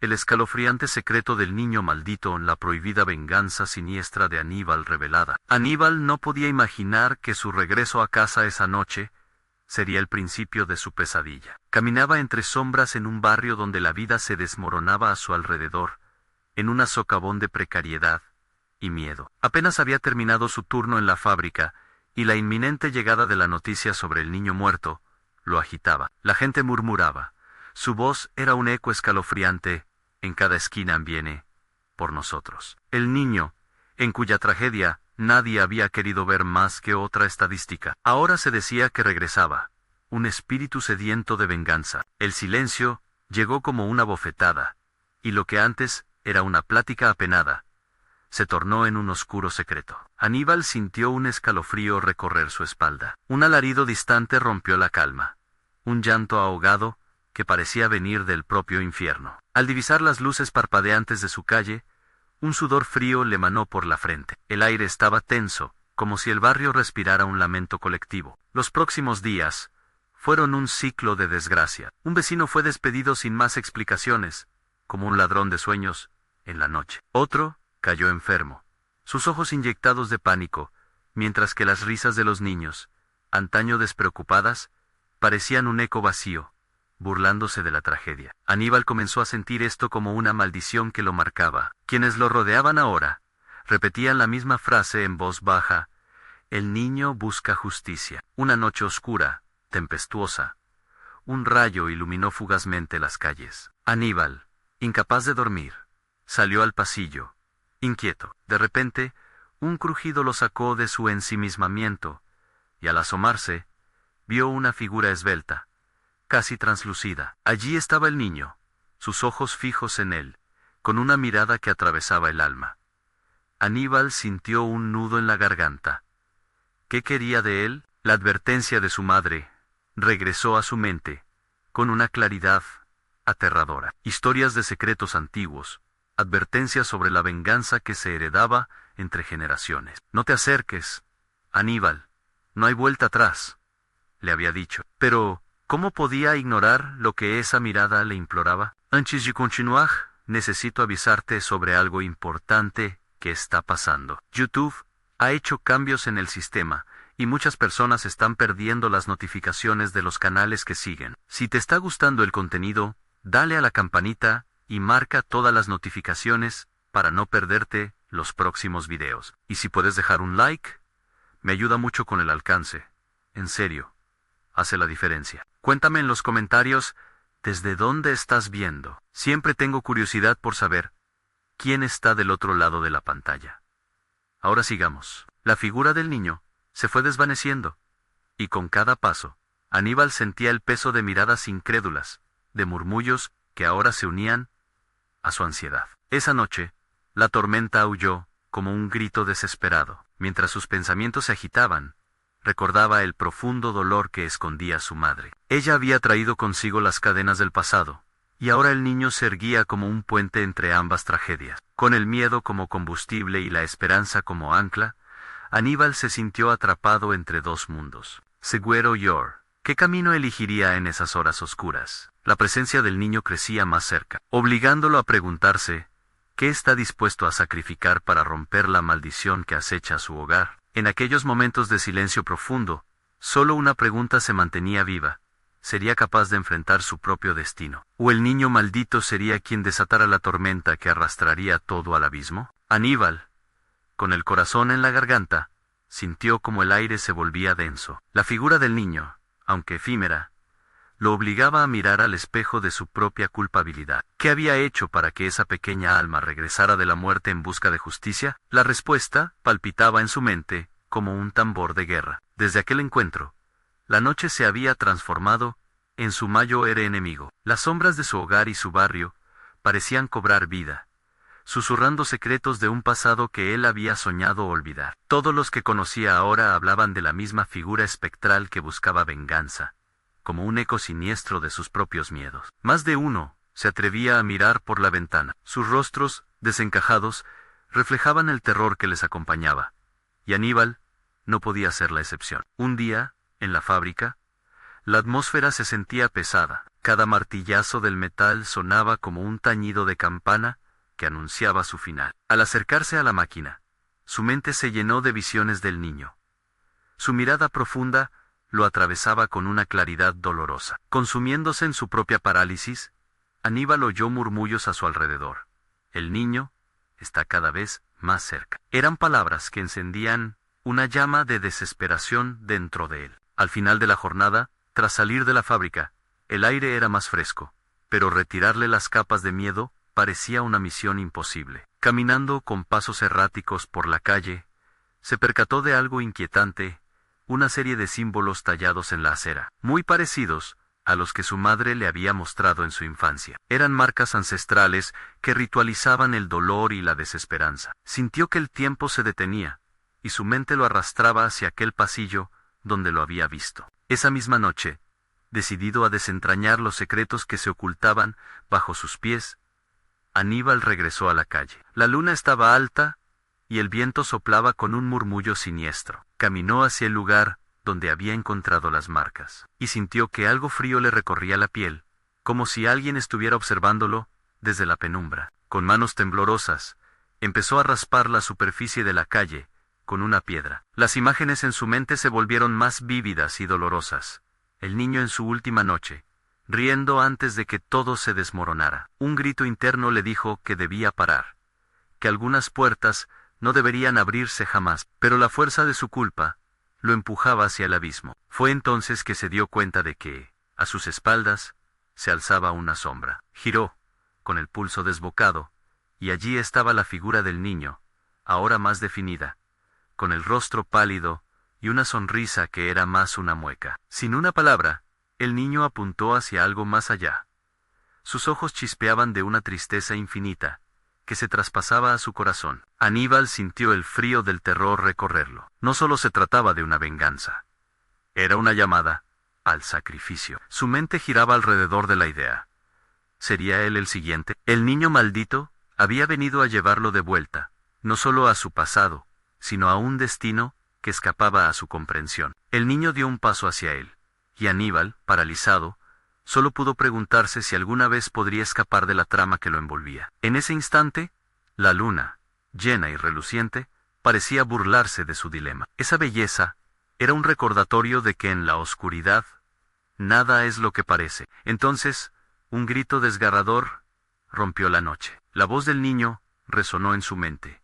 El escalofriante secreto del niño maldito, la prohibida venganza siniestra de Aníbal revelada. Aníbal no podía imaginar que su regreso a casa esa noche sería el principio de su pesadilla. Caminaba entre sombras en un barrio donde la vida se desmoronaba a su alrededor, en un socavón de precariedad y miedo. Apenas había terminado su turno en la fábrica, y la inminente llegada de la noticia sobre el niño muerto lo agitaba. La gente murmuraba. Su voz era un eco escalofriante. En cada esquina viene por nosotros. El niño, en cuya tragedia nadie había querido ver más que otra estadística. Ahora se decía que regresaba, un espíritu sediento de venganza. El silencio llegó como una bofetada, y lo que antes era una plática apenada, se tornó en un oscuro secreto. Aníbal sintió un escalofrío recorrer su espalda. Un alarido distante rompió la calma. Un llanto ahogado que parecía venir del propio infierno. Al divisar las luces parpadeantes de su calle, un sudor frío le manó por la frente. El aire estaba tenso, como si el barrio respirara un lamento colectivo. Los próximos días fueron un ciclo de desgracia. Un vecino fue despedido sin más explicaciones, como un ladrón de sueños, en la noche. Otro cayó enfermo, sus ojos inyectados de pánico, mientras que las risas de los niños, antaño despreocupadas, parecían un eco vacío, burlándose de la tragedia. Aníbal comenzó a sentir esto como una maldición que lo marcaba. Quienes lo rodeaban ahora repetían la misma frase en voz baja: el niño busca justicia. Una noche oscura, tempestuosa, un rayo iluminó fugazmente las calles. Aníbal, incapaz de dormir, salió al pasillo, inquieto. De repente, un crujido lo sacó de su ensimismamiento, y al asomarse, vio una figura esbelta, casi translúcida. Allí estaba el niño, sus ojos fijos en él, con una mirada que atravesaba el alma. Aníbal sintió un nudo en la garganta. ¿Qué quería de él? La advertencia de su madre regresó a su mente, con una claridad aterradora. Historias de secretos antiguos, advertencias sobre la venganza que se heredaba entre generaciones. No te acerques, Aníbal, no hay vuelta atrás, le había dicho. Pero ¿cómo podía ignorar lo que esa mirada le imploraba? Antes de continuar, necesito avisarte sobre algo importante que está pasando. YouTube ha hecho cambios en el sistema, y muchas personas están perdiendo las notificaciones de los canales que siguen. Si te está gustando el contenido, dale a la campanita y marca todas las notificaciones para no perderte los próximos videos. Y si puedes dejar un like, me ayuda mucho con el alcance. En serio, hace la diferencia. Cuéntame en los comentarios desde dónde estás viendo. Siempre tengo curiosidad por saber quién está del otro lado de la pantalla. Ahora sigamos. La figura del niño se fue desvaneciendo, y con cada paso, Aníbal sentía el peso de miradas incrédulas, de murmullos que ahora se unían a su ansiedad. Esa noche, la tormenta aulló como un grito desesperado. Mientras sus pensamientos se agitaban, recordaba el profundo dolor que escondía su madre. Ella había traído consigo las cadenas del pasado, y ahora el niño se erguía como un puente entre ambas tragedias. Con el miedo como combustible y la esperanza como ancla, Aníbal se sintió atrapado entre dos mundos. Seguro Yor, ¿qué camino elegiría en esas horas oscuras? La presencia del niño crecía más cerca, obligándolo a preguntarse, ¿qué está dispuesto a sacrificar para romper la maldición que acecha a su hogar? En aquellos momentos de silencio profundo, solo una pregunta se mantenía viva. ¿Sería capaz de enfrentar su propio destino? ¿O el niño maldito sería quien desatara la tormenta que arrastraría todo al abismo? Aníbal, con el corazón en la garganta, sintió como el aire se volvía denso. La figura del niño, aunque efímera, lo obligaba a mirar al espejo de su propia culpabilidad. ¿Qué había hecho para que esa pequeña alma regresara de la muerte en busca de justicia? La respuesta palpitaba en su mente como un tambor de guerra. Desde aquel encuentro, la noche se había transformado en su mayor enemigo. Las sombras de su hogar y su barrio parecían cobrar vida, susurrando secretos de un pasado que él había soñado olvidar. Todos los que conocía ahora hablaban de la misma figura espectral que buscaba venganza, como un eco siniestro de sus propios miedos. Más de uno se atrevía a mirar por la ventana. Sus rostros, desencajados, reflejaban el terror que les acompañaba, y Aníbal no podía ser la excepción. Un día, en la fábrica, La atmósfera se sentía pesada. Cada martillazo del metal sonaba como un tañido de campana que anunciaba su final. Al acercarse a la máquina, su mente se llenó de visiones del niño. Su mirada profunda lo atravesaba con una claridad dolorosa. Consumiéndose en su propia parálisis, Aníbal oyó murmullos a su alrededor. El niño está cada vez más cerca. Eran palabras que encendían una llama de desesperación dentro de él. Al final de la jornada, tras salir de la fábrica, el aire era más fresco, pero retirarle las capas de miedo parecía una misión imposible. Caminando con pasos erráticos por la calle, se percató de algo inquietante, una serie de símbolos tallados en la acera, muy parecidos a los que su madre le había mostrado en su infancia. Eran marcas ancestrales que ritualizaban el dolor y la desesperanza. Sintió que el tiempo se detenía, y su mente lo arrastraba hacia aquel pasillo donde lo había visto. Esa misma noche, decidido a desentrañar los secretos que se ocultaban bajo sus pies, Aníbal regresó a la calle. La luna estaba alta, y el viento soplaba con un murmullo siniestro. Caminó hacia el lugar donde había encontrado las marcas, y sintió que algo frío le recorría la piel, como si alguien estuviera observándolo desde la penumbra. Con manos temblorosas, empezó a raspar la superficie de la calle con una piedra. Las imágenes en su mente se volvieron más vívidas y dolorosas. El niño en su última noche, riendo antes de que todo se desmoronara. Un grito interno le dijo que debía parar, que algunas puertas no deberían abrirse jamás, pero la fuerza de su culpa lo empujaba hacia el abismo. Fue entonces que se dio cuenta de que, a sus espaldas, se alzaba una sombra. Giró, con el pulso desbocado, y allí estaba la figura del niño, ahora más definida, con el rostro pálido y una sonrisa que era más una mueca. Sin una palabra, el niño apuntó hacia algo más allá. Sus ojos chispeaban de una tristeza infinita, que se traspasaba a su corazón. Aníbal sintió el frío del terror recorrerlo. No solo se trataba de una venganza. Era una llamada al sacrificio. Su mente giraba alrededor de la idea. ¿Sería él el siguiente? El niño maldito había venido a llevarlo de vuelta, no solo a su pasado, sino a un destino que escapaba a su comprensión. El niño dio un paso hacia él, y Aníbal, paralizado, solo pudo preguntarse si alguna vez podría escapar de la trama que lo envolvía. En ese instante, la luna, llena y reluciente, parecía burlarse de su dilema. Esa belleza era un recordatorio de que en la oscuridad, nada es lo que parece. Entonces, un grito desgarrador rompió la noche. La voz del niño resonó en su mente.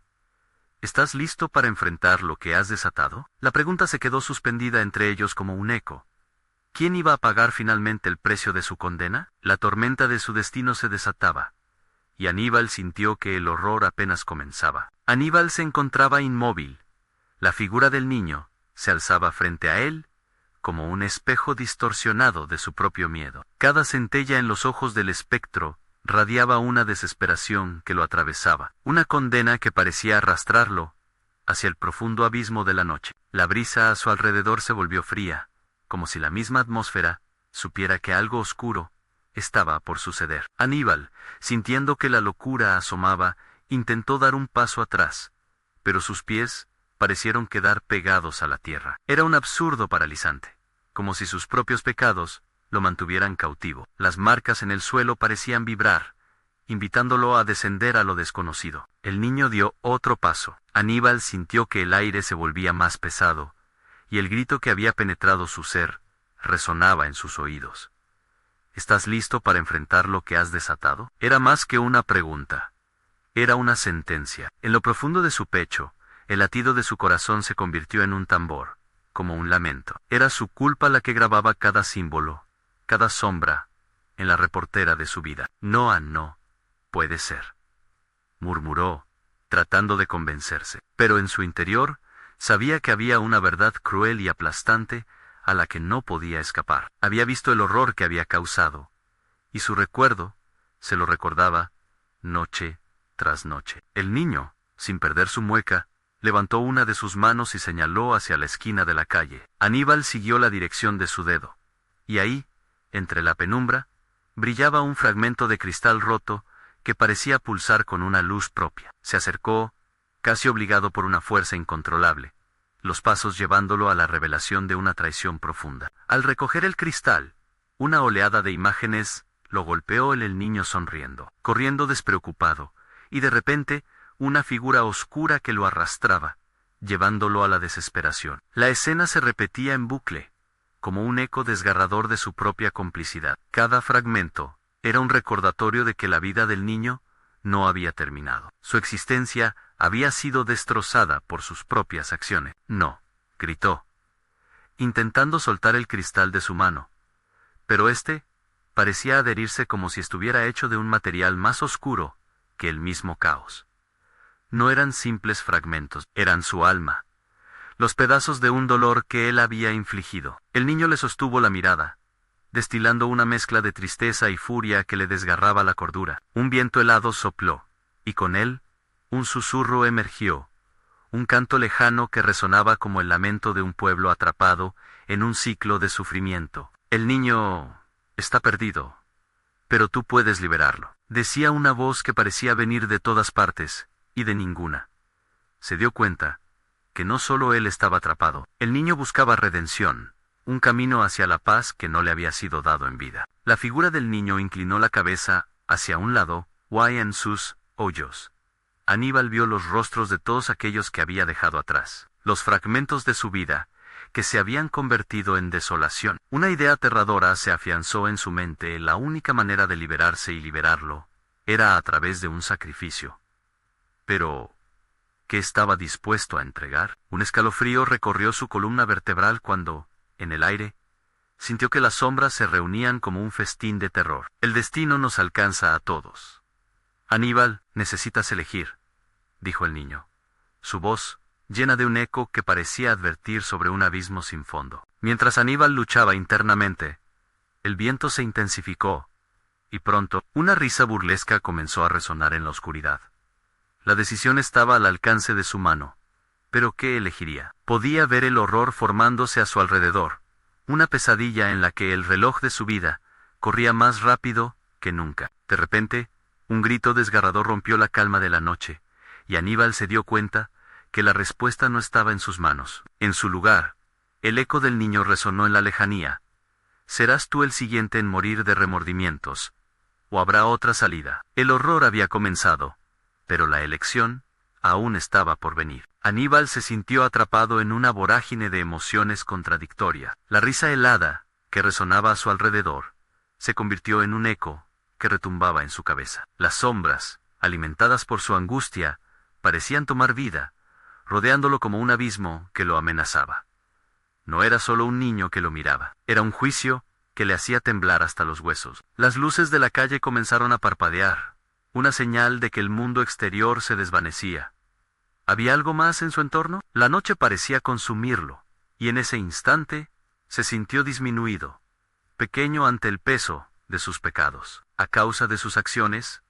¿Estás listo para enfrentar lo que has desatado? La pregunta se quedó suspendida entre ellos como un eco. ¿Quién iba a pagar finalmente el precio de su condena? La tormenta de su destino se desataba, y Aníbal sintió que el horror apenas comenzaba. Aníbal se encontraba inmóvil. La figura del niño se alzaba frente a él, como un espejo distorsionado de su propio miedo. Cada centella en los ojos del espectro radiaba una desesperación que lo atravesaba, una condena que parecía arrastrarlo hacia el profundo abismo de la noche. La brisa a su alrededor se volvió fría, como si la misma atmósfera supiera que algo oscuro estaba por suceder. Aníbal, sintiendo que la locura asomaba, intentó dar un paso atrás, pero sus pies parecieron quedar pegados a la tierra. Era un absurdo paralizante, como si sus propios pecados lo mantuvieran cautivo. Las marcas en el suelo parecían vibrar, invitándolo a descender a lo desconocido. El niño dio otro paso. Aníbal sintió que el aire se volvía más pesado, y el grito que había penetrado su ser resonaba en sus oídos. ¿Estás listo para enfrentar lo que has desatado? Era más que una pregunta. Era una sentencia. En lo profundo de su pecho, el latido de su corazón se convirtió en un tambor, como un lamento. Era su culpa la que grababa cada símbolo, cada sombra, en la reportera de su vida. No puede ser, murmuró, tratando de convencerse. Pero en su interior, sabía que había una verdad cruel y aplastante a la que no podía escapar. Había visto el horror que había causado, y su recuerdo se lo recordaba noche tras noche. El niño, sin perder su mueca, levantó una de sus manos y señaló hacia la esquina de la calle. Aníbal siguió la dirección de su dedo, y ahí, entre la penumbra, brillaba un fragmento de cristal roto que parecía pulsar con una luz propia. Se acercó, casi obligado por una fuerza incontrolable. los pasos llevándolo a la revelación de una traición profunda. Al recoger el cristal, una oleada de imágenes lo golpeó el niño sonriendo, corriendo despreocupado, y de repente, una figura oscura que lo arrastraba, llevándolo a la desesperación. La escena se repetía en bucle, como un eco desgarrador de su propia complicidad. Cada fragmento era un recordatorio de que la vida del niño no había terminado. Su existencia había sido destrozada por sus propias acciones. No, gritó, intentando soltar el cristal de su mano, pero éste parecía adherirse como si estuviera hecho de un material más oscuro que el mismo caos. No eran simples fragmentos, eran su alma, los pedazos de un dolor que él había infligido. El niño le sostuvo la mirada, destilando una mezcla de tristeza y furia que le desgarraba la cordura. Un viento helado sopló, y con él, un susurro emergió, un canto lejano que resonaba como el lamento de un pueblo atrapado en un ciclo de sufrimiento. El niño está perdido, pero tú puedes liberarlo, decía una voz que parecía venir de todas partes, y de ninguna. Se dio cuenta que no solo él estaba atrapado. El niño buscaba redención, un camino hacia la paz que no le había sido dado en vida. La figura del niño inclinó la cabeza hacia un lado, y en sus hoyos. Aníbal vio los rostros de todos aquellos que había dejado atrás, los fragmentos de su vida, que se habían convertido en desolación. Una idea aterradora se afianzó en su mente: la única manera de liberarse y liberarlo era a través de un sacrificio. Pero, ¿qué estaba dispuesto a entregar? Un escalofrío recorrió su columna vertebral cuando, en el aire, sintió que las sombras se reunían como un festín de terror. El destino nos alcanza a todos. Aníbal, necesitas elegir, dijo el niño, su voz llena de un eco que parecía advertir sobre un abismo sin fondo. Mientras Aníbal luchaba internamente, el viento se intensificó, y pronto, una risa burlesca comenzó a resonar en la oscuridad. La decisión estaba al alcance de su mano, pero ¿qué elegiría? Podía ver el horror formándose a su alrededor, una pesadilla en la que el reloj de su vida corría más rápido que nunca. De repente, un grito desgarrador rompió la calma de la noche, y Aníbal se dio cuenta que la respuesta no estaba en sus manos. En su lugar, el eco del niño resonó en la lejanía. ¿Serás tú el siguiente en morir de remordimientos? ¿O habrá otra salida? El horror había comenzado, pero la elección aún estaba por venir. Aníbal se sintió atrapado en una vorágine de emociones contradictorias. La risa helada, que resonaba a su alrededor, se convirtió en un eco que retumbaba en su cabeza. Las sombras, alimentadas por su angustia, parecían tomar vida, rodeándolo como un abismo que lo amenazaba. No era solo un niño que lo miraba, era un juicio que le hacía temblar hasta los huesos. Las luces de la calle comenzaron a parpadear, una señal de que el mundo exterior se desvanecía. ¿Había algo más en su entorno? La noche parecía consumirlo, y en ese instante se sintió disminuido, pequeño ante el peso de sus pecados. A causa de sus acciones,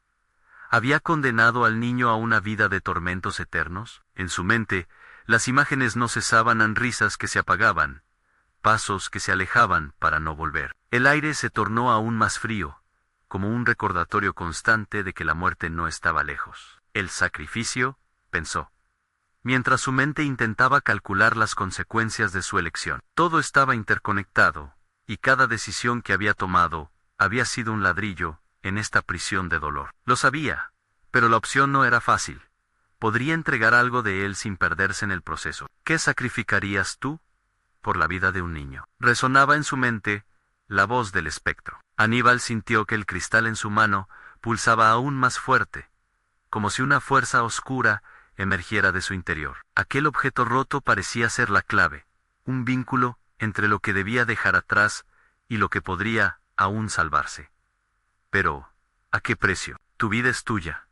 ¿había condenado al niño a una vida de tormentos eternos? En su mente, las imágenes no cesaban en risas que se apagaban, pasos que se alejaban para no volver. El aire se tornó aún más frío, como un recordatorio constante de que la muerte no estaba lejos. El sacrificio, pensó, mientras su mente intentaba calcular las consecuencias de su elección. Todo estaba interconectado, y cada decisión que había tomado había sido un ladrillo en esta prisión de dolor. Lo sabía, pero la opción no era fácil. Podría entregar algo de él sin perderse en el proceso. ¿Qué sacrificarías tú por la vida de un niño? Resonaba en su mente la voz del espectro. Aníbal sintió que el cristal en su mano pulsaba aún más fuerte, como si una fuerza oscura emergiera de su interior. Aquel objeto roto parecía ser la clave, un vínculo entre lo que debía dejar atrás y lo que podría aún salvarse. Pero, ¿a qué precio? Tu vida es tuya,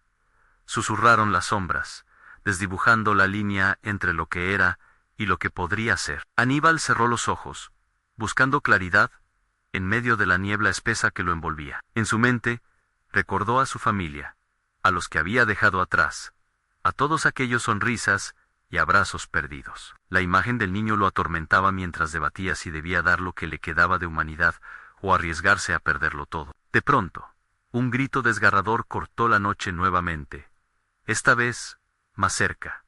susurraron las sombras, desdibujando la línea entre lo que era y lo que podría ser. Aníbal cerró los ojos, buscando claridad en medio de la niebla espesa que lo envolvía. En su mente, recordó a su familia, a los que había dejado atrás, a todos aquellos sonrisas y abrazos perdidos. La imagen del niño lo atormentaba mientras debatía si debía dar lo que le quedaba de humanidad o arriesgarse a perderlo todo. De pronto, un grito desgarrador cortó la noche nuevamente, esta vez más cerca,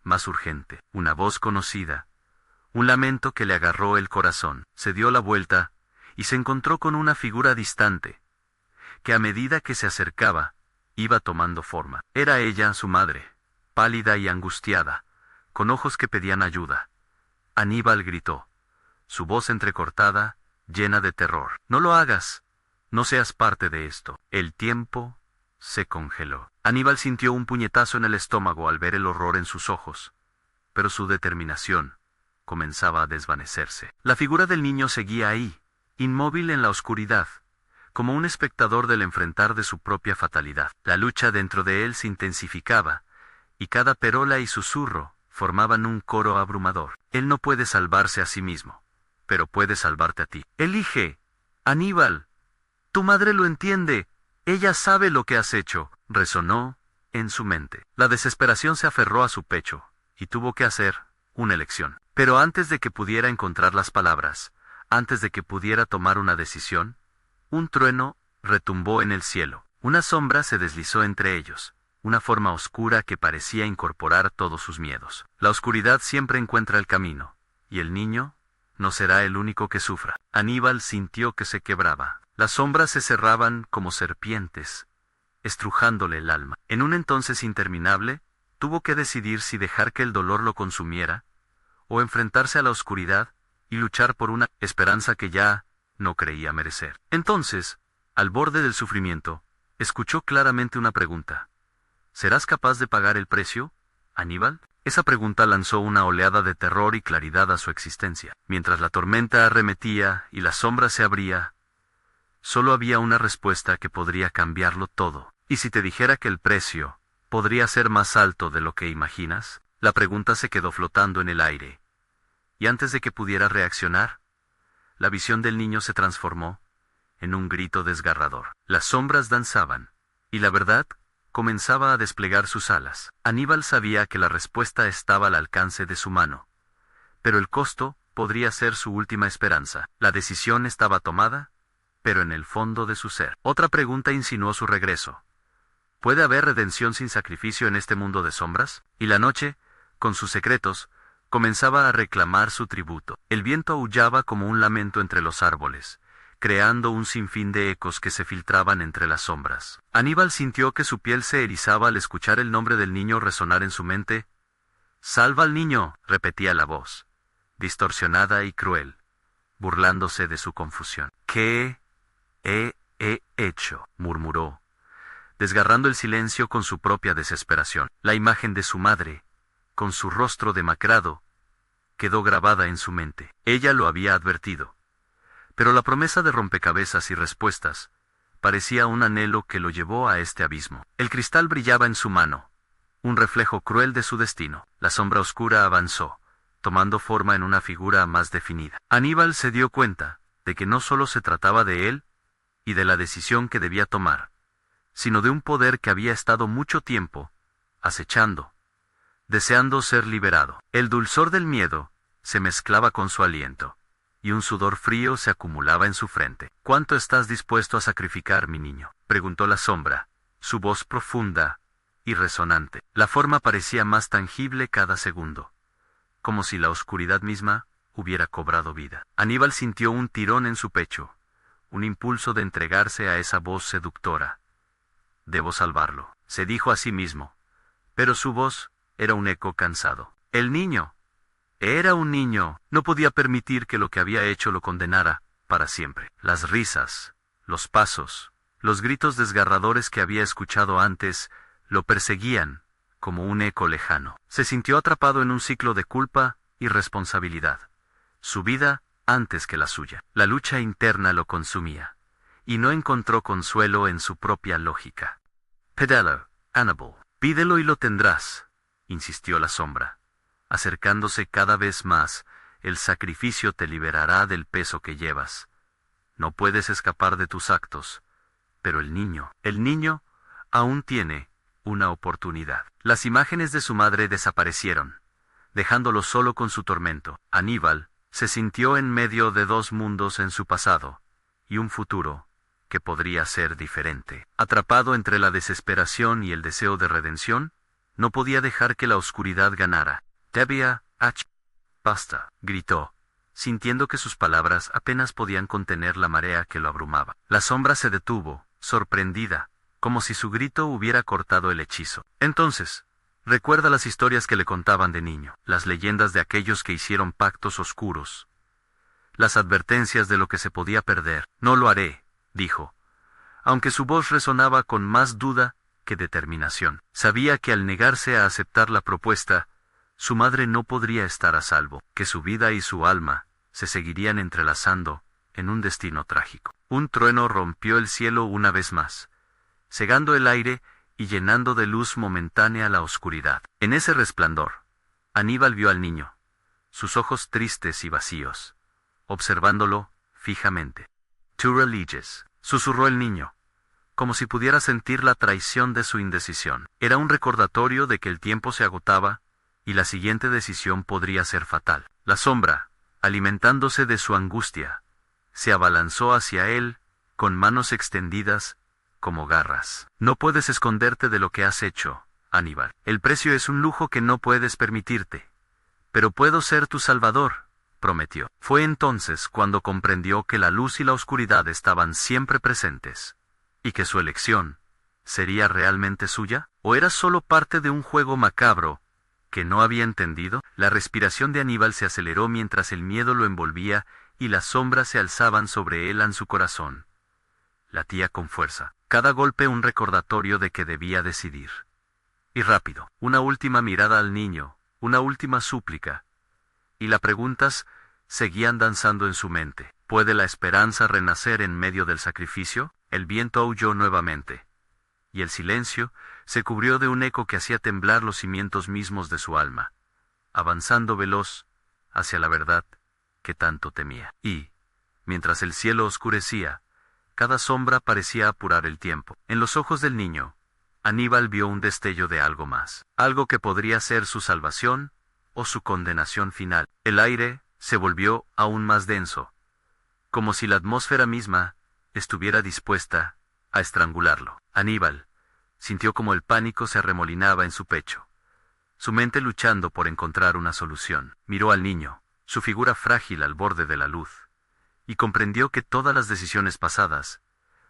más urgente. Una voz conocida, un lamento que le agarró el corazón. Se dio la vuelta, y se encontró con una figura distante, que a medida que se acercaba, iba tomando forma. Era ella, su madre, pálida y angustiada, con ojos que pedían ayuda. Aníbal gritó, su voz entrecortada, llena de terror. No lo hagas, no seas parte de esto. El tiempo se congeló. Aníbal sintió un puñetazo en el estómago al ver el horror en sus ojos, pero su determinación comenzaba a desvanecerse. La figura del niño seguía ahí, inmóvil en la oscuridad, como un espectador del enfrentar de su propia fatalidad. La lucha dentro de él se intensificaba, y cada perola y susurro formaban un coro abrumador. Él no puede salvarse a sí mismo, pero puede salvarte a ti. Elige, Aníbal. Tu madre lo entiende. Ella sabe lo que has hecho, resonó en su mente. La desesperación se aferró a su pecho, y tuvo que hacer una elección. Pero antes de que pudiera encontrar las palabras, antes de que pudiera tomar una decisión, un trueno retumbó en el cielo. Una sombra se deslizó entre ellos, una forma oscura que parecía incorporar todos sus miedos. La oscuridad siempre encuentra el camino, y el niño no será el único que sufra. Aníbal sintió que se quebraba. Las sombras se cerraban como serpientes, estrujándole el alma. En un entonces interminable, tuvo que decidir si dejar que el dolor lo consumiera, o enfrentarse a la oscuridad y luchar por una esperanza que ya no creía merecer. Entonces, al borde del sufrimiento, escuchó claramente una pregunta. ¿Serás capaz de pagar el precio, Aníbal? Esa pregunta lanzó una oleada de terror y claridad a su existencia. Mientras la tormenta arremetía y la sombra se abría, solo había una respuesta que podría cambiarlo todo. ¿Y si te dijera que el precio podría ser más alto de lo que imaginas? La pregunta se quedó flotando en el aire, y antes de que pudiera reaccionar, la visión del niño se transformó en un grito desgarrador. Las sombras danzaban, y la verdad comenzaba a desplegar sus alas. Aníbal sabía que la respuesta estaba al alcance de su mano, pero el costo podría ser su última esperanza. La decisión estaba tomada, pero en el fondo de su ser. Otra pregunta insinuó su regreso. ¿Puede haber redención sin sacrificio en este mundo de sombras? Y la noche, con sus secretos, comenzaba a reclamar su tributo. El viento aullaba como un lamento entre los árboles, creando un sinfín de ecos que se filtraban entre las sombras. Aníbal sintió que su piel se erizaba al escuchar el nombre del niño resonar en su mente. «¡Salva al niño!», repetía la voz, distorsionada y cruel, burlándose de su confusión. «¿Qué he hecho?», murmuró, desgarrando el silencio con su propia desesperación. La imagen de su madre, con su rostro demacrado, quedó grabada en su mente. Ella lo había advertido. Pero la promesa de rompecabezas y respuestas parecía un anhelo que lo llevó a este abismo. El cristal brillaba en su mano, un reflejo cruel de su destino. La sombra oscura avanzó, tomando forma en una figura más definida. Aníbal se dio cuenta de que no solo se trataba de él y de la decisión que debía tomar, sino de un poder que había estado mucho tiempo acechando, deseando ser liberado. El dulzor del miedo se mezclaba con su aliento, y un sudor frío se acumulaba en su frente. «¿Cuánto estás dispuesto a sacrificar, mi niño?», preguntó la sombra, su voz profunda y resonante. La forma parecía más tangible cada segundo, como si la oscuridad misma hubiera cobrado vida. Aníbal sintió un tirón en su pecho, un impulso de entregarse a esa voz seductora. «Debo salvarlo», se dijo a sí mismo, pero su voz era un eco cansado. El niño. Era un niño. No podía permitir que lo que había hecho lo condenara para siempre. Las risas, los pasos, los gritos desgarradores que había escuchado antes, lo perseguían como un eco lejano. Se sintió atrapado en un ciclo de culpa y responsabilidad. Su vida antes que la suya. La lucha interna lo consumía, y no encontró consuelo en su propia lógica. «Pídelo, Aníbal. Pídelo y lo tendrás», insistió la sombra, acercándose cada vez más. «El sacrificio te liberará del peso que llevas. No puedes escapar de tus actos, pero el niño aún tiene una oportunidad». Las imágenes de su madre desaparecieron, dejándolo solo con su tormento. Aníbal se sintió en medio de dos mundos en su pasado, y un futuro que podría ser diferente. Atrapado entre la desesperación y el deseo de redención, no podía dejar que la oscuridad ganara. Debía Basta, gritó, sintiendo que sus palabras apenas podían contener la marea que lo abrumaba. La sombra se detuvo, sorprendida, como si su grito hubiera cortado el hechizo. Entonces, recuerda las historias que le contaban de niño, las leyendas de aquellos que hicieron pactos oscuros, las advertencias de lo que se podía perder. No lo haré, dijo, aunque su voz resonaba con más duda que determinación. Sabía que al negarse a aceptar la propuesta, su madre no podría estar a salvo, que su vida y su alma se seguirían entrelazando en un destino trágico. Un trueno rompió el cielo una vez más, cegando el aire y llenando de luz momentánea la oscuridad. En ese resplandor, Aníbal vio al niño, sus ojos tristes y vacíos, observándolo fijamente. «Tú eliges», susurró el niño, como si pudiera sentir la traición de su indecisión. Era un recordatorio de que el tiempo se agotaba y la siguiente decisión podría ser fatal. La sombra, alimentándose de su angustia, se abalanzó hacia él, con manos extendidas, como garras. «No puedes esconderte de lo que has hecho, Aníbal. El precio es un lujo que no puedes permitirte. Pero puedo ser tu salvador», prometió. Fue entonces cuando comprendió que la luz y la oscuridad estaban siempre presentes, y que su elección sería realmente suya, ¿o era solo parte de un juego macabro que no había entendido? La respiración de Aníbal se aceleró mientras el miedo lo envolvía y las sombras se alzaban sobre él en su corazón. Latía con fuerza, cada golpe un recordatorio de que debía decidir. Y rápido, una última mirada al niño, una última súplica, y las preguntas seguían danzando en su mente. ¿Puede la esperanza renacer en medio del sacrificio? El viento aulló nuevamente, y el silencio se cubrió de un eco que hacía temblar los cimientos mismos de su alma, avanzando veloz hacia la verdad que tanto temía. Y, mientras el cielo oscurecía, cada sombra parecía apurar el tiempo. En los ojos del niño, Aníbal vio un destello de algo más, algo que podría ser su salvación o su condenación final. El aire se volvió aún más denso, como si la atmósfera misma estuviera dispuesta a estrangularlo. Aníbal sintió como el pánico se arremolinaba en su pecho, su mente luchando por encontrar una solución. Miró al niño, su figura frágil al borde de la luz, y comprendió que todas las decisiones pasadas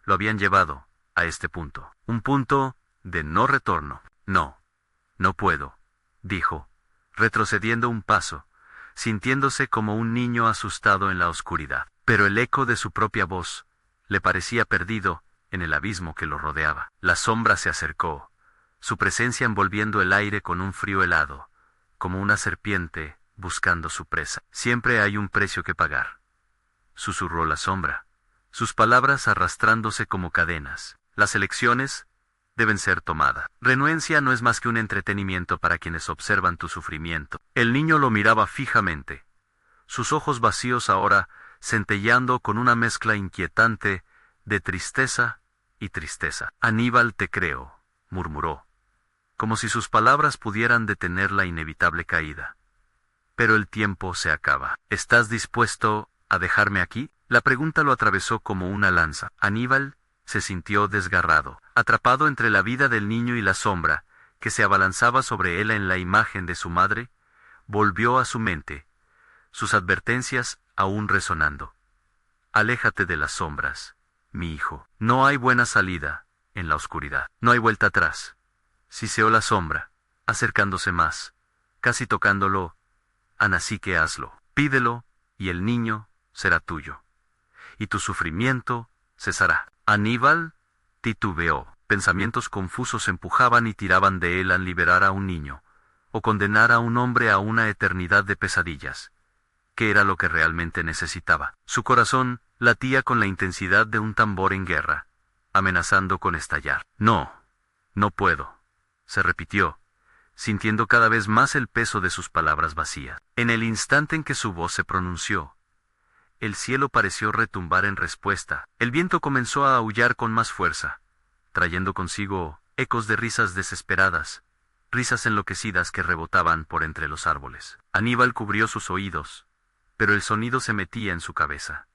lo habían llevado a este punto, un punto de no retorno. «No, no puedo», dijo, retrocediendo un paso, sintiéndose como un niño asustado en la oscuridad. Pero el eco de su propia voz le parecía perdido en el abismo que lo rodeaba. La sombra se acercó, su presencia envolviendo el aire con un frío helado, como una serpiente buscando su presa. «Siempre hay un precio que pagar», susurró la sombra, sus palabras arrastrándose como cadenas. «Las elecciones deben ser tomadas. Renuencia no es más que un entretenimiento para quienes observan tu sufrimiento». El niño lo miraba fijamente, sus ojos vacíos ahora centelleando con una mezcla inquietante de tristeza y tristeza. «Aníbal, te creo», murmuró, como si sus palabras pudieran detener la inevitable caída. «Pero el tiempo se acaba. ¿Estás dispuesto a dejarme aquí?» La pregunta lo atravesó como una lanza. Aníbal se sintió desgarrado, atrapado entre la vida del niño y la sombra que se abalanzaba sobre él en la imagen de su madre. Volvió a su mente, sus advertencias aún resonando. «Aléjate de las sombras, mi hijo. No hay buena salida en la oscuridad. No hay vuelta atrás». Siseó la sombra, acercándose más, casi tocándolo. «Así que hazlo. Pídelo, y el niño será tuyo. Y tu sufrimiento cesará». Aníbal titubeó. Pensamientos confusos empujaban y tiraban de él al liberar a un niño, o condenar a un hombre a una eternidad de pesadillas. ¿Qué era lo que realmente necesitaba? Su corazón latía con la intensidad de un tambor en guerra, amenazando con estallar. «No, no puedo», se repitió, sintiendo cada vez más el peso de sus palabras vacías. En el instante en que su voz se pronunció, el cielo pareció retumbar en respuesta. El viento comenzó a aullar con más fuerza, trayendo consigo ecos de risas desesperadas, risas enloquecidas que rebotaban por entre los árboles. Aníbal cubrió sus oídos, pero el sonido se metía en su cabeza,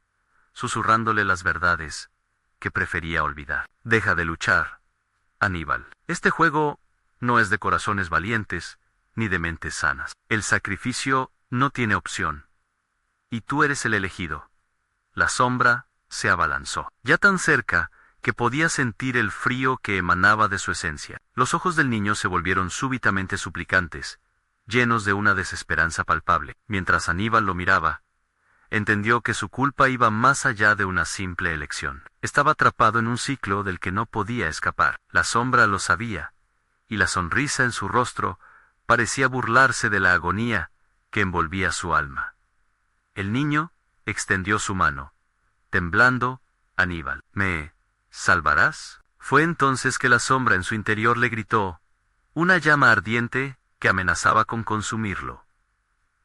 susurrándole las verdades que prefería olvidar. «Deja de luchar, Aníbal. Este juego no es de corazones valientes ni de mentes sanas. El sacrificio no tiene opción. Y tú eres el elegido. La sombra se abalanzó, ya tan cerca que podía sentir el frío que emanaba de su esencia. Los ojos del niño se volvieron súbitamente suplicantes, llenos de una desesperanza palpable. Mientras Aníbal lo miraba, entendió que su culpa iba más allá de una simple elección. Estaba atrapado en un ciclo del que no podía escapar. La sombra lo sabía, y la sonrisa en su rostro parecía burlarse de la agonía que envolvía su alma. El niño extendió su mano. Temblando, Aníbal, ¿me salvarás? Fue entonces que la sombra en su interior le gritó, una llama ardiente que amenazaba con consumirlo.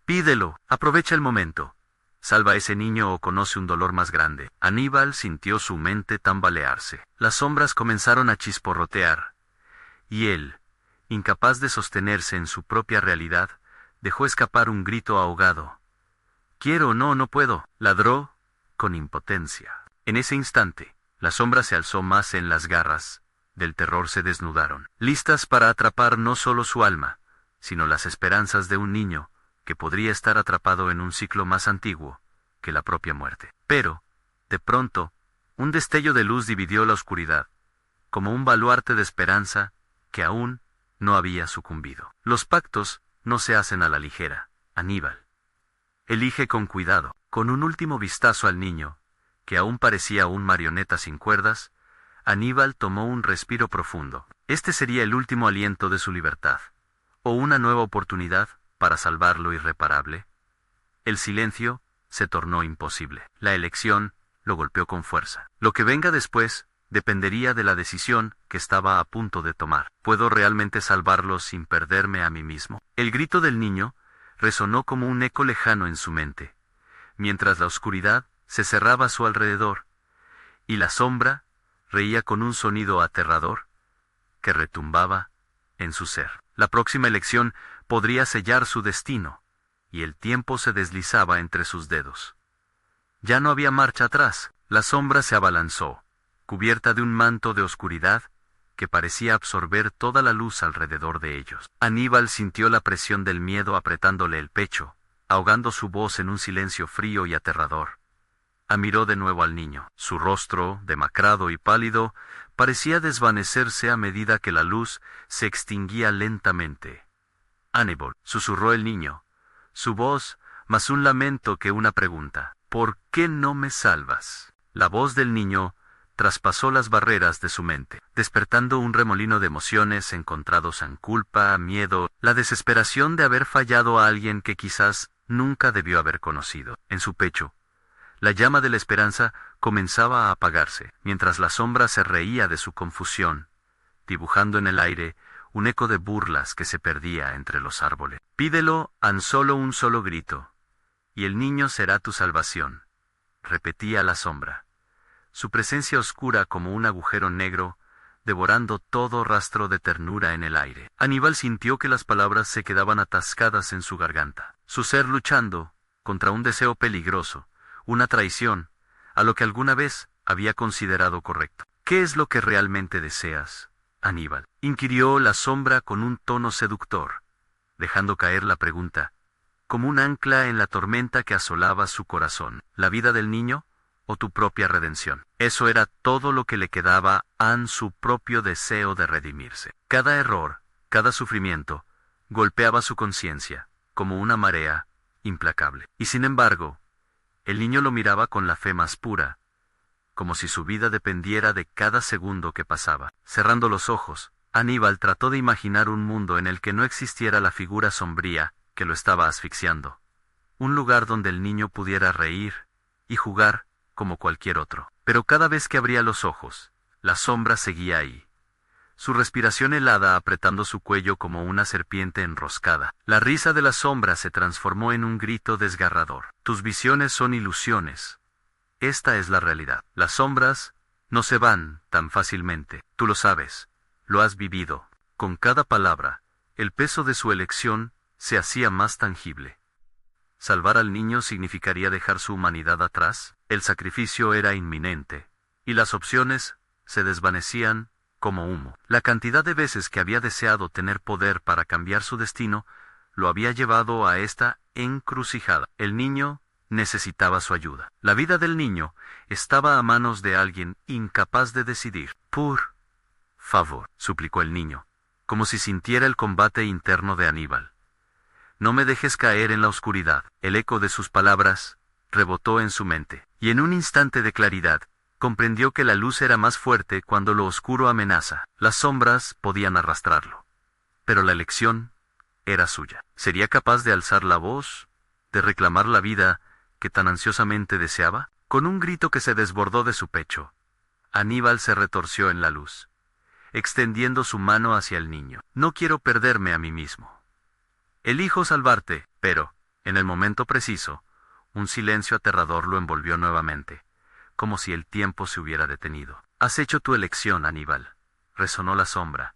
Pídelo, aprovecha el momento. Salva a ese niño o conoce un dolor más grande. Aníbal sintió su mente tambalearse. Las sombras comenzaron a chisporrotear, y él, incapaz de sostenerse en su propia realidad, dejó escapar un grito ahogado. Quiero, no puedo, ladró con impotencia. En ese instante, la sombra se alzó más en las garras del terror se desnudaron, listas para atrapar no solo su alma, sino las esperanzas de un niño que podría estar atrapado en un ciclo más antiguo que la propia muerte. Pero, de pronto, un destello de luz dividió la oscuridad, como un baluarte de esperanza que aún no había sucumbido. Los pactos no se hacen a la ligera, Aníbal. Elige con cuidado. Con un último vistazo al niño, que aún parecía un marioneta sin cuerdas, Aníbal tomó un respiro profundo. Este sería el último aliento de su libertad, o una nueva oportunidad para salvar lo irreparable. El silencio se tornó imposible. La elección lo golpeó con fuerza. Lo que venga después dependería de la decisión que estaba a punto de tomar. ¿Puedo realmente salvarlo sin perderme a mí mismo? El grito del niño resonó como un eco lejano en su mente, mientras la oscuridad se cerraba a su alrededor, y la sombra reía con un sonido aterrador que retumbaba en su ser. La próxima elección podría sellar su destino, y el tiempo se deslizaba entre sus dedos. Ya no había marcha atrás. La sombra se abalanzó, cubierta de un manto de oscuridad que parecía absorber toda la luz alrededor de ellos. Aníbal sintió la presión del miedo apretándole el pecho, ahogando su voz en un silencio frío y aterrador. Miró de nuevo al niño. Su rostro, demacrado y pálido, parecía desvanecerse a medida que la luz se extinguía lentamente. Aníbal, susurró el niño, su voz más un lamento que una pregunta. ¿Por qué no me salvas? La voz del niño traspasó las barreras de su mente, despertando un remolino de emociones encontrados en culpa, miedo, la desesperación de haber fallado a alguien que quizás nunca debió haber conocido. En su pecho, la llama de la esperanza comenzaba a apagarse, mientras la sombra se reía de su confusión, dibujando en el aire un eco de burlas que se perdía entre los árboles. Pídelo en solo un solo grito, y el niño será tu salvación, repetía la sombra, su presencia oscura como un agujero negro, devorando todo rastro de ternura en el aire. Aníbal sintió que las palabras se quedaban atascadas en su garganta, su ser luchando contra un deseo peligroso, una traición, a lo que alguna vez había considerado correcto. ¿Qué es lo que realmente deseas, Aníbal?, inquirió la sombra con un tono seductor, dejando caer la pregunta, como un ancla en la tormenta que asolaba su corazón. ¿La vida del niño o tu propia redención? Eso era todo lo que le quedaba a su propio deseo de redimirse. Cada error, cada sufrimiento, golpeaba su conciencia, como una marea implacable. Y sin embargo, el niño lo miraba con la fe más pura, como si su vida dependiera de cada segundo que pasaba. Cerrando los ojos, Aníbal trató de imaginar un mundo en el que no existiera la figura sombría que lo estaba asfixiando. Un lugar donde el niño pudiera reír y jugar como cualquier otro. Pero cada vez que abría los ojos, la sombra seguía ahí, su respiración helada apretando su cuello como una serpiente enroscada. La risa de la sombra se transformó en un grito desgarrador. Tus visiones son ilusiones. Esta es la realidad. Las sombras no se van tan fácilmente. Tú lo sabes, lo has vivido. Con cada palabra, el peso de su elección se hacía más tangible. ¿Salvar al niño significaría dejar su humanidad atrás? El sacrificio era inminente, y las opciones se desvanecían como humo. La cantidad de veces que había deseado tener poder para cambiar su destino, lo había llevado a esta encrucijada. El niño necesitaba su ayuda. La vida del niño estaba a manos de alguien incapaz de decidir. Por favor, suplicó el niño, como si sintiera el combate interno de Aníbal. No me dejes caer en la oscuridad. El eco de sus palabras rebotó en su mente, y en un instante de claridad, comprendió que la luz era más fuerte cuando lo oscuro amenaza. Las sombras podían arrastrarlo, pero la elección era suya. ¿Sería capaz de alzar la voz, de reclamar la vida que tan ansiosamente deseaba? Con un grito que se desbordó de su pecho, Aníbal se retorció en la luz, extendiendo su mano hacia el niño. No quiero perderme a mí mismo. Elijo salvarte, pero, en el momento preciso, un silencio aterrador lo envolvió nuevamente, como si el tiempo se hubiera detenido. Has hecho tu elección, Aníbal, resonó la sombra,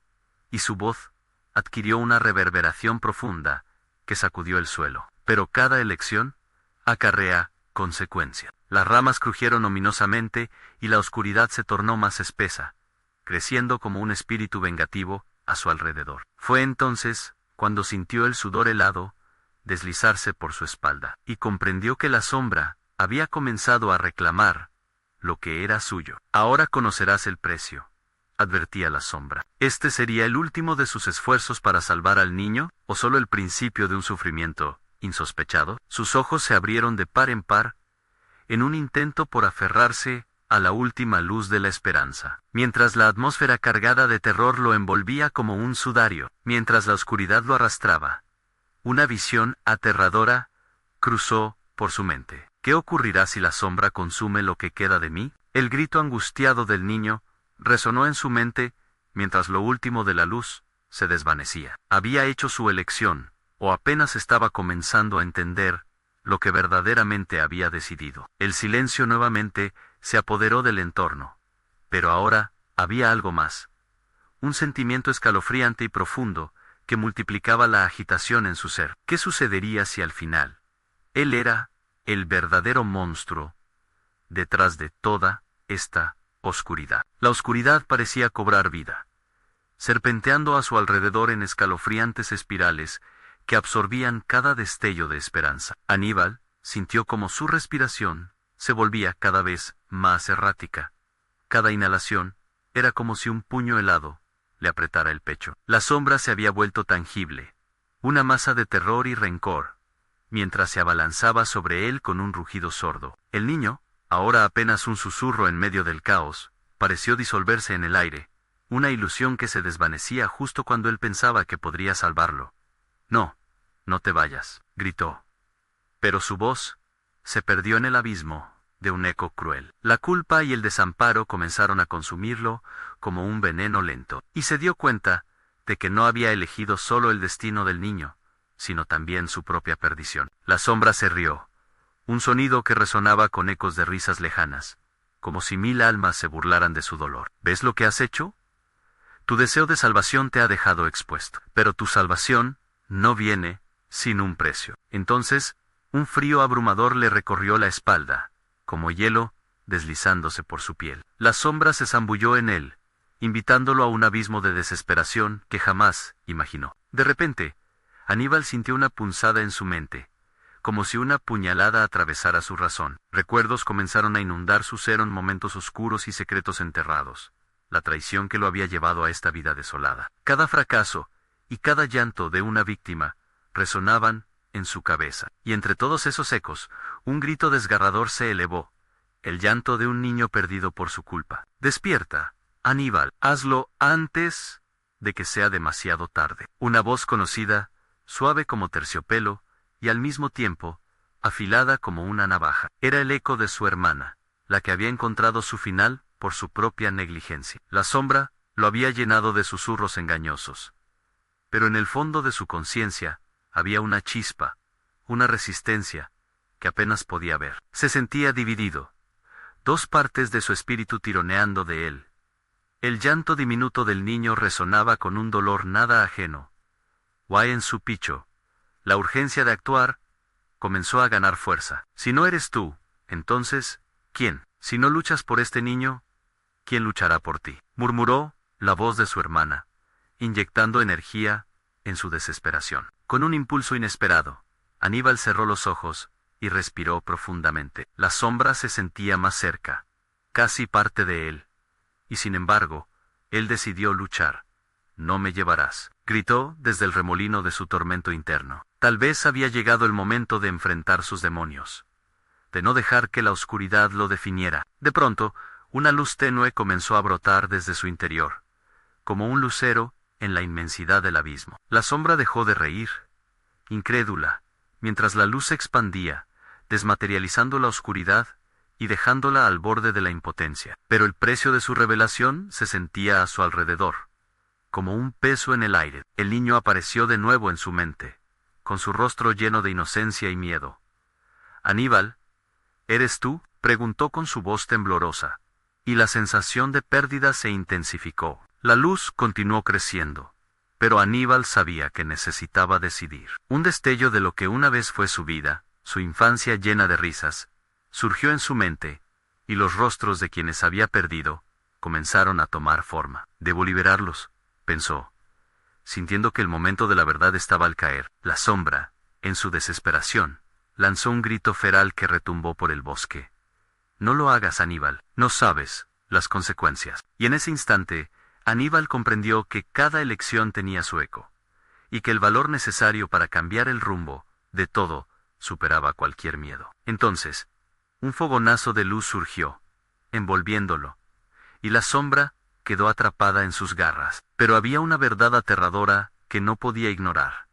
y su voz adquirió una reverberación profunda que sacudió el suelo. Pero cada elección acarrea consecuencia. Las ramas crujieron ominosamente y la oscuridad se tornó más espesa, creciendo como un espíritu vengativo a su alrededor. Fue entonces cuando sintió el sudor helado deslizarse por su espalda, y comprendió que la sombra había comenzado a reclamar lo que era suyo. Ahora conocerás el precio, advertía la sombra. ¿Este sería el último de sus esfuerzos para salvar al niño, o solo el principio de un sufrimiento insospechado? Sus ojos se abrieron de par en par, en un intento por aferrarse a la última luz de la esperanza, mientras la atmósfera cargada de terror lo envolvía como un sudario, mientras la oscuridad lo arrastraba. Una visión aterradora cruzó por su mente. ¿Qué ocurrirá si la sombra consume lo que queda de mí? El grito angustiado del niño resonó en su mente mientras lo último de la luz se desvanecía. Había hecho su elección, o apenas estaba comenzando a entender lo que verdaderamente había decidido. El silencio nuevamente se apoderó del entorno, pero ahora había algo más. Un sentimiento escalofriante y profundo que multiplicaba la agitación en su ser. ¿Qué sucedería si al final él era el verdadero monstruo detrás de toda esta oscuridad? La oscuridad parecía cobrar vida, serpenteando a su alrededor en escalofriantes espirales que absorbían cada destello de esperanza. Aníbal sintió como su respiración se volvía cada vez más errática. Cada inhalación era como si un puño helado le apretara el pecho. La sombra se había vuelto tangible, una masa de terror y rencor, mientras se abalanzaba sobre él con un rugido sordo. El niño, ahora apenas un susurro en medio del caos, pareció disolverse en el aire, una ilusión que se desvanecía justo cuando él pensaba que podría salvarlo. No, no te vayas, gritó. Pero su voz se perdió en el abismo de un eco cruel. La culpa y el desamparo comenzaron a consumirlo como un veneno lento, y se dio cuenta de que no había elegido solo el destino del niño, sino también su propia perdición. La sombra se rió, un sonido que resonaba con ecos de risas lejanas, como si 1000 almas se burlaran de su dolor. ¿Ves lo que has hecho? Tu deseo de salvación te ha dejado expuesto, pero tu salvación no viene sin un precio. Entonces, un frío abrumador le recorrió la espalda, como hielo deslizándose por su piel. La sombra se zambulló en él, invitándolo a un abismo de desesperación que jamás imaginó. De repente, Aníbal sintió una punzada en su mente, como si una puñalada atravesara su razón. Recuerdos comenzaron a inundar su ser en momentos oscuros y secretos enterrados, la traición que lo había llevado a esta vida desolada. Cada fracaso y cada llanto de una víctima resonaban en su cabeza, y entre todos esos ecos, un grito desgarrador se elevó, el llanto de un niño perdido por su culpa. Despierta, Aníbal, hazlo antes de que sea demasiado tarde. Una voz conocida, suave como terciopelo, y al mismo tiempo, afilada como una navaja. Era el eco de su hermana, la que había encontrado su final por su propia negligencia. La sombra lo había llenado de susurros engañosos, pero en el fondo de su conciencia había una chispa, una resistencia, que apenas podía ver. Se sentía dividido, dos partes de su espíritu tironeando de él. El llanto diminuto del niño resonaba con un dolor nada ajeno. Guay en su pecho, la urgencia de actuar comenzó a ganar fuerza. Si no eres tú, entonces, ¿quién? Si no luchas por este niño, ¿quién luchará por ti? Murmuró la voz de su hermana, inyectando energía en su desesperación. Con un impulso inesperado, Aníbal cerró los ojos y respiró profundamente. La sombra se sentía más cerca, casi parte de él. Y sin embargo, él decidió luchar. «No me llevarás», gritó desde el remolino de su tormento interno. Tal vez había llegado el momento de enfrentar sus demonios, de no dejar que la oscuridad lo definiera. De pronto, una luz tenue comenzó a brotar desde su interior, como un lucero en la inmensidad del abismo. La sombra dejó de reír, incrédula, mientras la luz se expandía, desmaterializando la oscuridad y dejándola al borde de la impotencia. Pero el precio de su revelación se sentía a su alrededor, como un peso en el aire. El niño apareció de nuevo en su mente, con su rostro lleno de inocencia y miedo. «Aníbal, ¿eres tú?», preguntó con su voz temblorosa, y la sensación de pérdida se intensificó. La luz continuó creciendo, pero Aníbal sabía que necesitaba decidir. Un destello de lo que una vez fue su vida, su infancia llena de risas, surgió en su mente, y los rostros de quienes había perdido comenzaron a tomar forma. «Debo liberarlos», pensó, sintiendo que el momento de la verdad estaba al caer. La sombra, en su desesperación, lanzó un grito feral que retumbó por el bosque. «No lo hagas, Aníbal, no sabes las consecuencias». Y en ese instante, Aníbal comprendió que cada elección tenía su eco, y que el valor necesario para cambiar el rumbo de todo superaba cualquier miedo. Entonces, un fogonazo de luz surgió, envolviéndolo, y la sombra quedó atrapada en sus garras. Pero había una verdad aterradora que no podía ignorar.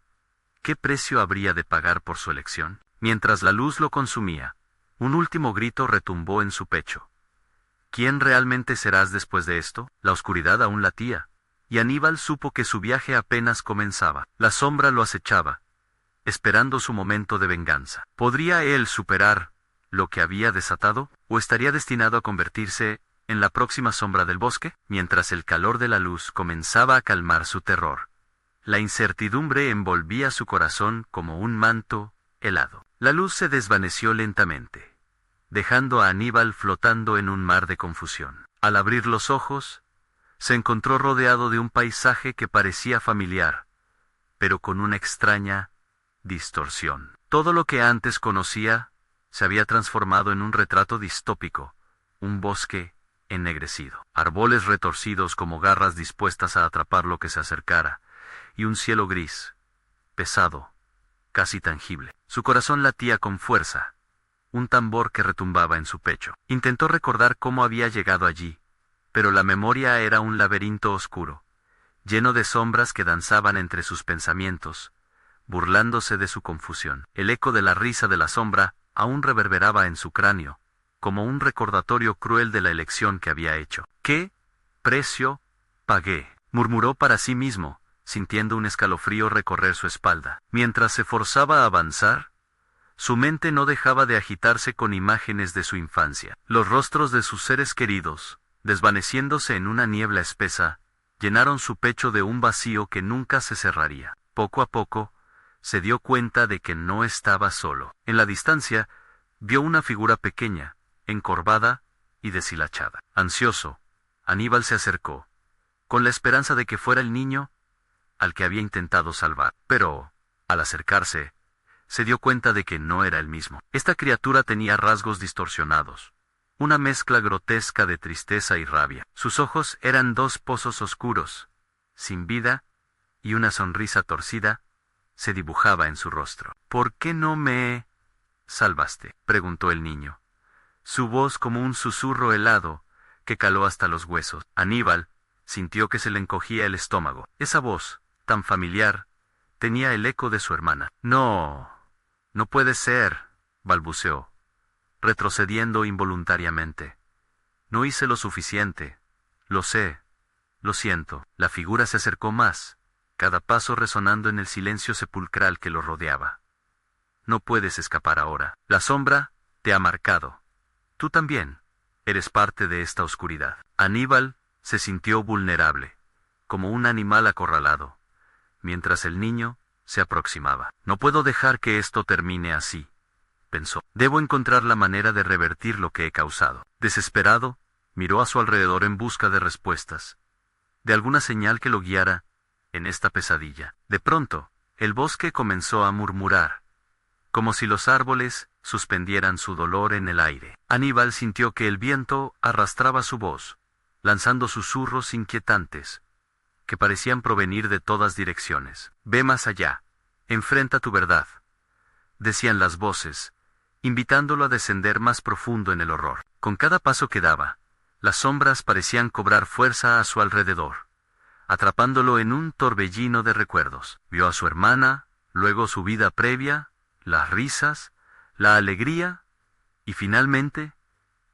¿Qué precio habría de pagar por su elección? Mientras la luz lo consumía, un último grito retumbó en su pecho. ¿Quién realmente serás después de esto? La oscuridad aún latía, y Aníbal supo que su viaje apenas comenzaba. La sombra lo acechaba, esperando su momento de venganza. ¿Podría él superar lo que había desatado, o estaría destinado a convertirse en la próxima sombra del bosque? Mientras el calor de la luz comenzaba a calmar su terror, la incertidumbre envolvía su corazón como un manto helado. La luz se desvaneció lentamente, dejando a Aníbal flotando en un mar de confusión. Al abrir los ojos, se encontró rodeado de un paisaje que parecía familiar, pero con una extraña distorsión. Todo lo que antes conocía se había transformado en un retrato distópico, un bosque ennegrecido, árboles retorcidos como garras dispuestas a atrapar lo que se acercara, y un cielo gris, pesado, casi tangible. Su corazón latía con fuerza, un tambor que retumbaba en su pecho. Intentó recordar cómo había llegado allí, pero la memoria era un laberinto oscuro, lleno de sombras que danzaban entre sus pensamientos, burlándose de su confusión. El eco de la risa de la sombra aún reverberaba en su cráneo, como un recordatorio cruel de la elección que había hecho. «¿Qué precio pagué?», murmuró para sí mismo, sintiendo un escalofrío recorrer su espalda. Mientras se forzaba a avanzar, su mente no dejaba de agitarse con imágenes de su infancia. Los rostros de sus seres queridos, desvaneciéndose en una niebla espesa, llenaron su pecho de un vacío que nunca se cerraría. Poco a poco, se dio cuenta de que no estaba solo. En la distancia, vio una figura pequeña, encorvada y deshilachada. Ansioso, Aníbal se acercó, con la esperanza de que fuera el niño al que había intentado salvar. Pero, al acercarse, se dio cuenta de que no era el mismo. Esta criatura tenía rasgos distorsionados, una mezcla grotesca de tristeza y rabia. Sus ojos eran dos pozos oscuros, sin vida, y una sonrisa torcida se dibujaba en su rostro. «¿Por qué no me salvaste?», preguntó el niño, su voz como un susurro helado que caló hasta los huesos. Aníbal sintió que se le encogía el estómago. Esa voz, tan familiar, tenía el eco de su hermana. «No, no puede ser», balbuceó, retrocediendo involuntariamente. «No hice lo suficiente. Lo sé. Lo siento». La figura se acercó más, cada paso resonando en el silencio sepulcral que lo rodeaba. «No puedes escapar ahora. La sombra te ha marcado. Tú también eres parte de esta oscuridad». Aníbal se sintió vulnerable, como un animal acorralado, mientras el niño se aproximaba. «No puedo dejar que esto termine así», pensó. «Debo encontrar la manera de revertir lo que he causado». Desesperado, miró a su alrededor en busca de respuestas, de alguna señal que lo guiara en esta pesadilla. De pronto, el bosque comenzó a murmurar, como si los árboles suspendieran su dolor en el aire. Aníbal sintió que el viento arrastraba su voz, lanzando susurros inquietantes, que parecían provenir de todas direcciones. Ve más allá, enfrenta tu verdad, decían las voces, invitándolo a descender más profundo en el horror. Con cada paso que daba, las sombras parecían cobrar fuerza a su alrededor, atrapándolo en un torbellino de recuerdos. Vio a su hermana, luego su vida previa, las risas, la alegría y finalmente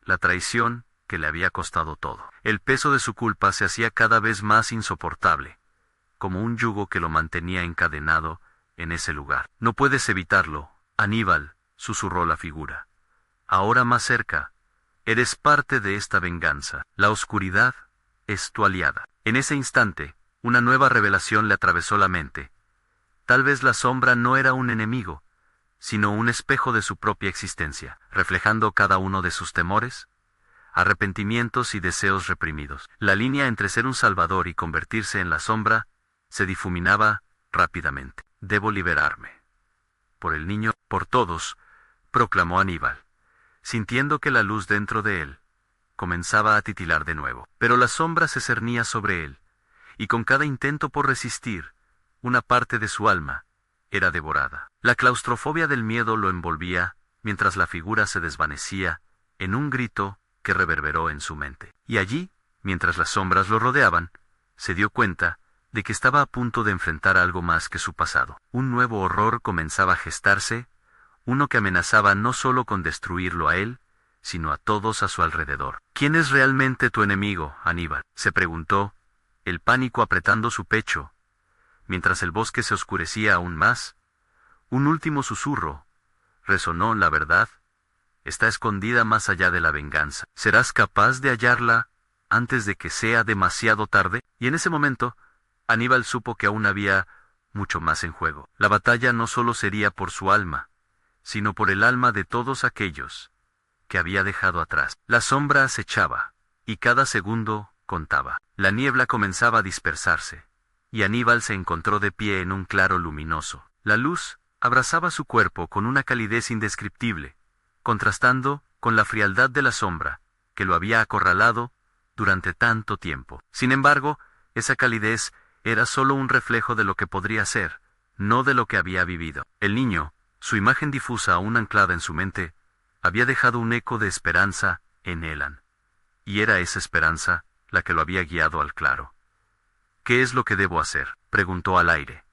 la traición que le había costado todo. El peso de su culpa se hacía cada vez más insoportable, como un yugo que lo mantenía encadenado en ese lugar. No puedes evitarlo, Aníbal, susurró la figura. Ahora más cerca, eres parte de esta venganza. La oscuridad es tu aliada. En ese instante, una nueva revelación le atravesó la mente. Tal vez la sombra no era un enemigo, sino un espejo de su propia existencia, reflejando cada uno de sus temores, arrepentimientos y deseos reprimidos. La línea entre ser un salvador y convertirse en la sombra se difuminaba rápidamente. Debo liberarme. Por el niño, por todos, proclamó Aníbal, sintiendo que la luz dentro de él comenzaba a titilar de nuevo. Pero la sombra se cernía sobre él, y con cada intento por resistir, una parte de su alma era devorada. La claustrofobia del miedo lo envolvía, mientras la figura se desvanecía en un grito que reverberó en su mente. Y allí, mientras las sombras lo rodeaban, se dio cuenta de que estaba a punto de enfrentar algo más que su pasado. Un nuevo horror comenzaba a gestarse, uno que amenazaba no solo con destruirlo a él, sino a todos a su alrededor. ¿Quién es realmente tu enemigo, Aníbal?, se preguntó, el pánico apretando su pecho. Mientras el bosque se oscurecía aún más, un último susurro resonó. La verdad está escondida más allá de la venganza. ¿Serás capaz de hallarla antes de que sea demasiado tarde? Y en ese momento, Aníbal supo que aún había mucho más en juego. La batalla no solo sería por su alma, sino por el alma de todos aquellos que había dejado atrás. La sombra acechaba, y cada segundo contaba. La niebla comenzaba a dispersarse, y Aníbal se encontró de pie en un claro luminoso. La luz abrazaba su cuerpo con una calidez indescriptible, contrastando con la frialdad de la sombra, que lo había acorralado durante tanto tiempo. Sin embargo, esa calidez era solo un reflejo de lo que podría ser, no de lo que había vivido. El niño, su imagen difusa aún anclada en su mente, había dejado un eco de esperanza en Elan. Y era esa esperanza la que lo había guiado al claro. ¿Qué es lo que debo hacer?, preguntó al aire,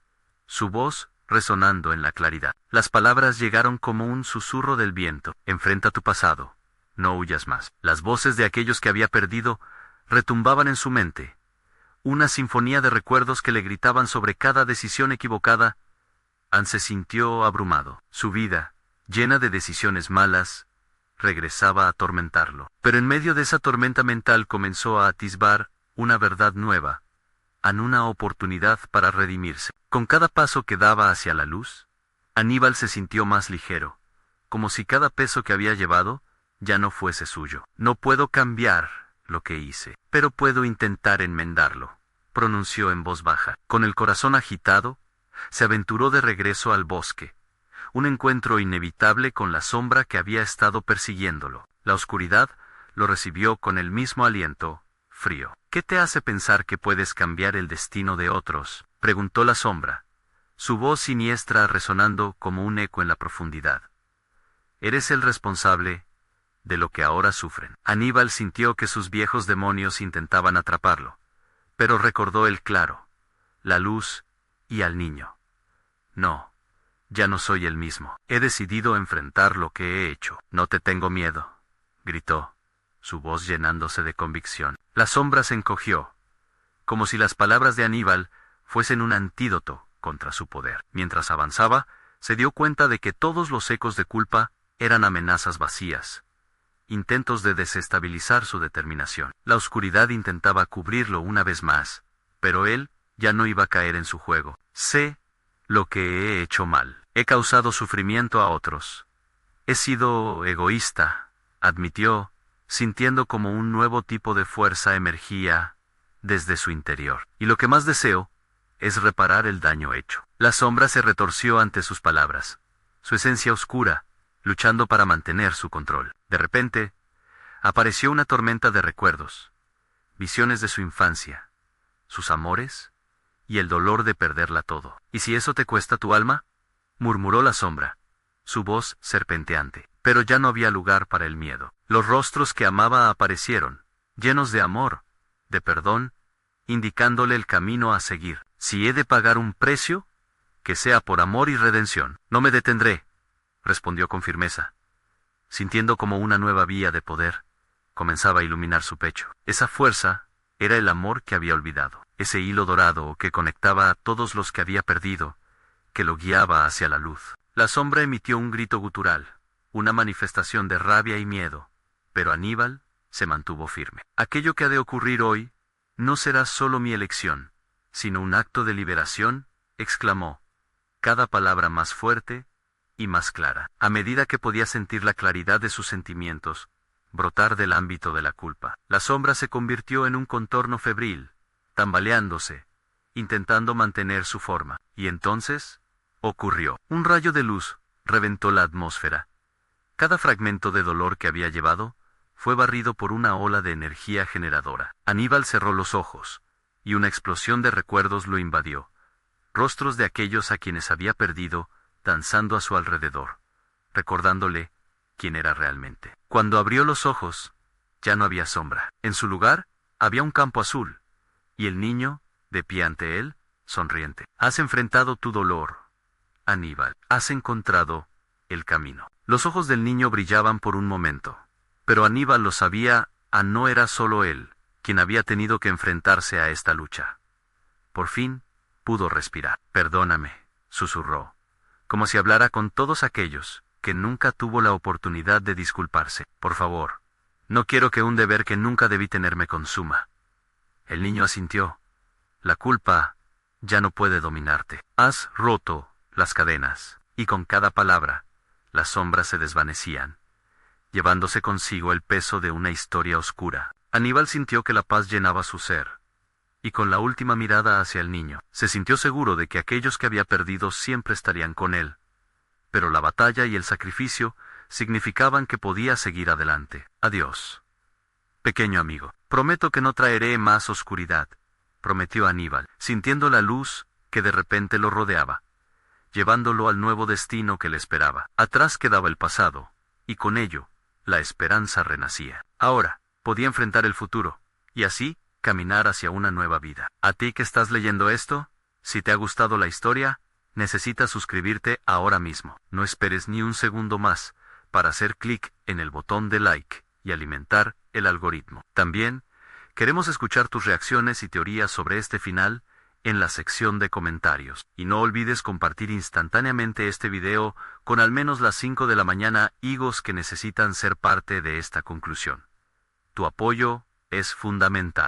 su voz resonando en la claridad. Las palabras llegaron como un susurro del viento. Enfrenta tu pasado, no huyas más. Las voces de aquellos que había perdido retumbaban en su mente, una sinfonía de recuerdos que le gritaban sobre cada decisión equivocada. Anne se sintió abrumado. Su vida, llena de decisiones malas, regresaba a atormentarlo. Pero en medio de esa tormenta mental comenzó a atisbar una verdad nueva, una oportunidad para redimirse. Con cada paso que daba hacia la luz, Aníbal se sintió más ligero, como si cada peso que había llevado ya no fuese suyo. No puedo cambiar lo que hice, pero puedo intentar enmendarlo, pronunció en voz baja. Con el corazón agitado, se aventuró de regreso al bosque, un encuentro inevitable con la sombra que había estado persiguiéndolo. La oscuridad lo recibió con el mismo aliento frío. ¿Qué te hace pensar que puedes cambiar el destino de otros?, preguntó la sombra, su voz siniestra resonando como un eco en la profundidad. Eres el responsable de lo que ahora sufren. Aníbal sintió que sus viejos demonios intentaban atraparlo, pero recordó el claro, la luz y al niño. No, ya no soy el mismo. He decidido enfrentar lo que he hecho. No te tengo miedo, gritó, su voz llenándose de convicción. La sombra se encogió, como si las palabras de Aníbal fuesen un antídoto contra su poder. Mientras avanzaba, se dio cuenta de que todos los ecos de culpa eran amenazas vacías, intentos de desestabilizar su determinación. La oscuridad intentaba cubrirlo una vez más, pero él ya no iba a caer en su juego. Sé lo que he hecho mal. He causado sufrimiento a otros. He sido egoísta, admitió, sintiendo como un nuevo tipo de fuerza emergía desde su interior. Y lo que más deseo es reparar el daño hecho. La sombra se retorció ante sus palabras, su esencia oscura, luchando para mantener su control. De repente, apareció una tormenta de recuerdos, visiones de su infancia, sus amores, y el dolor de perderla todo. ¿Y si eso te cuesta tu alma?, murmuró la sombra, su voz serpenteante. Pero ya no había lugar para el miedo. Los rostros que amaba aparecieron, llenos de amor, de perdón, indicándole el camino a seguir. Si he de pagar un precio, que sea por amor y redención. No me detendré, respondió con firmeza, sintiendo como una nueva vía de poder comenzaba a iluminar su pecho. Esa fuerza era el amor que había olvidado, ese hilo dorado que conectaba a todos los que había perdido, que lo guiaba hacia la luz. La sombra emitió un grito gutural, una manifestación de rabia y miedo, pero Aníbal se mantuvo firme. Aquello que ha de ocurrir hoy no será solo mi elección, sino un acto de liberación, exclamó, cada palabra más fuerte y más clara. A medida que podía sentir la claridad de sus sentimientos brotar del ámbito de la culpa, la sombra se convirtió en un contorno febril, tambaleándose, intentando mantener su forma. Y entonces ocurrió. Un rayo de luz reventó la atmósfera. Cada fragmento de dolor que había llevado fue barrido por una ola de energía generadora. Aníbal cerró los ojos, y una explosión de recuerdos lo invadió. Rostros de aquellos a quienes había perdido, danzando a su alrededor, recordándole quién era realmente. Cuando abrió los ojos, ya no había sombra. En su lugar, había un campo azul, y el niño, de pie ante él, sonriente. Has enfrentado tu dolor, Aníbal. Has encontrado el camino. Los ojos del niño brillaban por un momento, pero Aníbal lo sabía, no era solo él quien había tenido que enfrentarse a esta lucha. Por fin, pudo respirar. Perdóname, susurró, como si hablara con todos aquellos que nunca tuvo la oportunidad de disculparse. Por favor, no quiero que un deber que nunca debí tener me consuma. El niño asintió. La culpa ya no puede dominarte. Has roto las cadenas, y con cada palabra, las sombras se desvanecían, llevándose consigo el peso de una historia oscura. Aníbal sintió que la paz llenaba su ser, y con la última mirada hacia el niño, se sintió seguro de que aquellos que había perdido siempre estarían con él. Pero la batalla y el sacrificio significaban que podía seguir adelante. Adiós, pequeño amigo. Prometo que no traeré más oscuridad, prometió Aníbal, sintiendo la luz que de repente lo rodeaba, llevándolo al nuevo destino que le esperaba. Atrás quedaba el pasado, y con ello, la esperanza renacía. Ahora, podía enfrentar el futuro, y así, caminar hacia una nueva vida. A ti que estás leyendo esto, si te ha gustado la historia, necesitas suscribirte ahora mismo. No esperes ni un segundo más para hacer clic en el botón de like y alimentar el algoritmo. También, queremos escuchar tus reacciones y teorías sobre este final en la sección de comentarios. Y no olvides compartir instantáneamente este video con al menos las 5 de la mañana higos que necesitan ser parte de esta conclusión. Tu apoyo es fundamental.